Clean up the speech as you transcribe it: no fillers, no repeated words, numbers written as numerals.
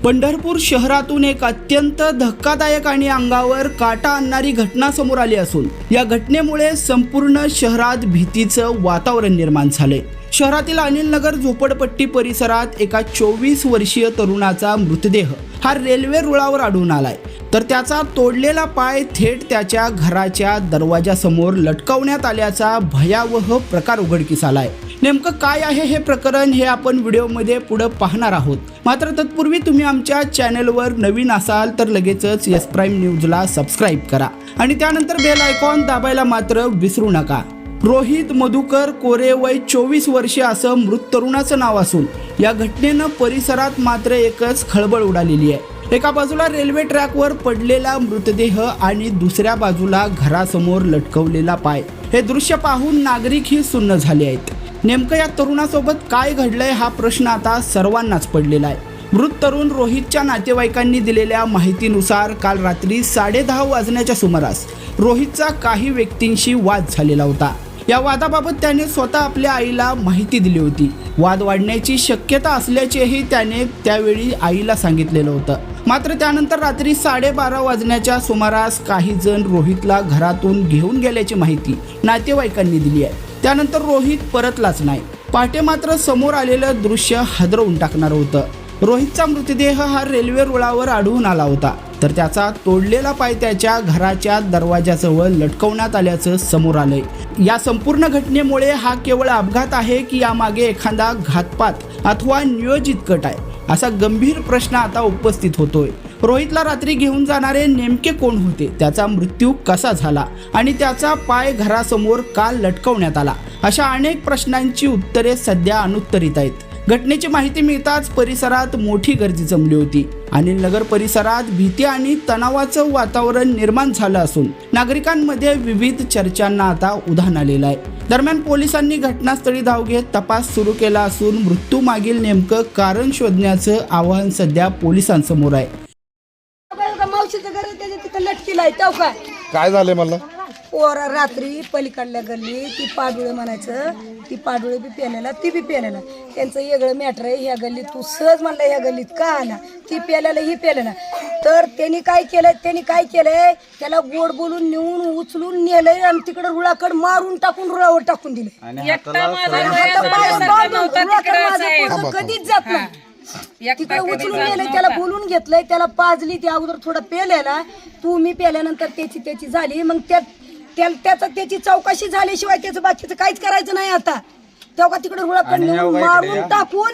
पंढरपूर शहरातून एक अत्यंत धक्कादायक आणि अंगावर काटा आणणारी घटना समोर आली असून या घटनेमुळे संपूर्ण शहरात भीतीचं वातावरण निर्माण झाले। शहरातील अनिल नगर झोपडपट्टी परिसरात एका 24 वर्षीय तरुणाचा मृतदेह हा रेल्वे रुळावर आढळून आलाय, तर त्याचा तोडलेला पाय थेट त्याच्या घराच्या दरवाजासमोर लटकवण्यात आल्याचा भयावह प्रकार उघडकीस आलाय। नेमकं काय आहे हे प्रकरण हे आपण व्हिडिओमध्ये पुढे पाहणार आहोत। मात्र तत्पूर्वी तुम्ही आमच्या चॅनलवर नवीन असाल तर लगेचच एस प्राइम न्यूजला सबस्क्राइब करा आणि त्यानंतर बेल आयकॉन दाबायला मात्र विसरू नका। रोहित मधुकर कोरे वय 24 वर्षे असं मृत तरुणाचं नाव असून या घटनेनं परिसरात मात्र एकच खळबळ उडालेली आहे। एका बाजूला रेल्वे ट्रॅकवर पडलेला मृतदेह आणि दुसऱ्या बाजूला घरासमोर लटकवलेला पाय, हे दृश्य पाहून नागरिकही सुन्न झाले आहेत। नेमकं या तरुणासोबत काय घडलंय हा प्रश्न आता सर्वांनाच पडलेला आहे। मृत तरुण रोहितच्या नातेवाईकांनी दिलेल्या माहितीनुसार काल रात्री 10:30 वाजण्याच्या सुमारास रोहितचा काही व्यक्तींशी वाद झालेला होता। या वादाबाबत त्याने स्वतः आपल्या आईला माहिती दिली होती। वाद वाढण्याची शक्यता असल्याचेही त्याने त्यावेळी आईला सांगितलेलं होतं। मात्र त्यानंतर रात्री 12:30 वाजण्याच्या सुमारास काही जण रोहितला घरातून घेऊन गेल्याची माहिती नातेवाईकांनी दिली आहे। त्यानंतर रोहित परतलाच नाही। पहाटे मात्र समोर आलेलं दृश्य हादरवून टाकणार होतं। रोहितचा मृतदेह हा रेल्वे रुळावर आढळून आला होता, तर त्याचा तोडलेला पाय त्याच्या घराच्या दरवाजाजवळ लटकवण्यात आल्याचं समोर आलंय। या संपूर्ण घटनेमुळे हा केवळ अपघात आहे की यामागे एखादा घातपात अथवा नियोजित कट आहे, असा गंभीर प्रश्न आता उपस्थित होतोय। रोहितला रात्री घेऊन जाणारे नेमके कोण होते, त्याचा मृत्यू कसा झाला आणि त्याचा पाय घरासमोर का लटकवण्यात आला, अशा अनेक प्रश्नांची उत्तरे सध्या अनुत्तरित आहेत। घटनेची माहिती मिळताच परिसरात मोठी गर्दी जमली होती। अनिल नगर परिसरात भीती आणि तणावाचं वातावरण निर्माण झालं असून नागरिकांमध्ये विविध चर्चांना आता उधाण आलेलं आहे। दरम्यान पोलिसांनी घटनास्थळी धाव घेत तपास सुरू केला असून मृत्यूमागील नेमकं कारण शोधण्याचं आवाहन सध्या पोलिसांसमोर आहे। मावशीचं घर त्याच्या तिथं लटकीला काय झालंय मला? पोरा रात्री पलीकडल्या गल्ली ती पाडुळे म्हणायचं, ती पाडुळे बी पेलेला ती बी पेलेला, त्यांचं वेगळं मॅटर आहे। ह्या गल्लीत तू सहज म्हणलं ह्या गल्लीत का आला, ती पेलेला ही पेलेला, तर त्यांनी काय केलंय त्याला गोड बोलून नेऊन उचलून नेलंय आणि तिकडे रुळाकड मारून टाकून रुळावर टाकून दिले। कधीच जात नाही, तिकडे उचलून नेलंय, त्याला बोलून घेतलंय, त्याला पाजली, ती अगोदर थोडा पेलेला, तू मी पेल्यानंतर त्याची झाली, मग त्याची चौकशी झाल्याशिवाय त्याचं बाकीचं काहीच करायचं नाही। आता तेव्हा तिकडे रुळाकडे मारून टाकून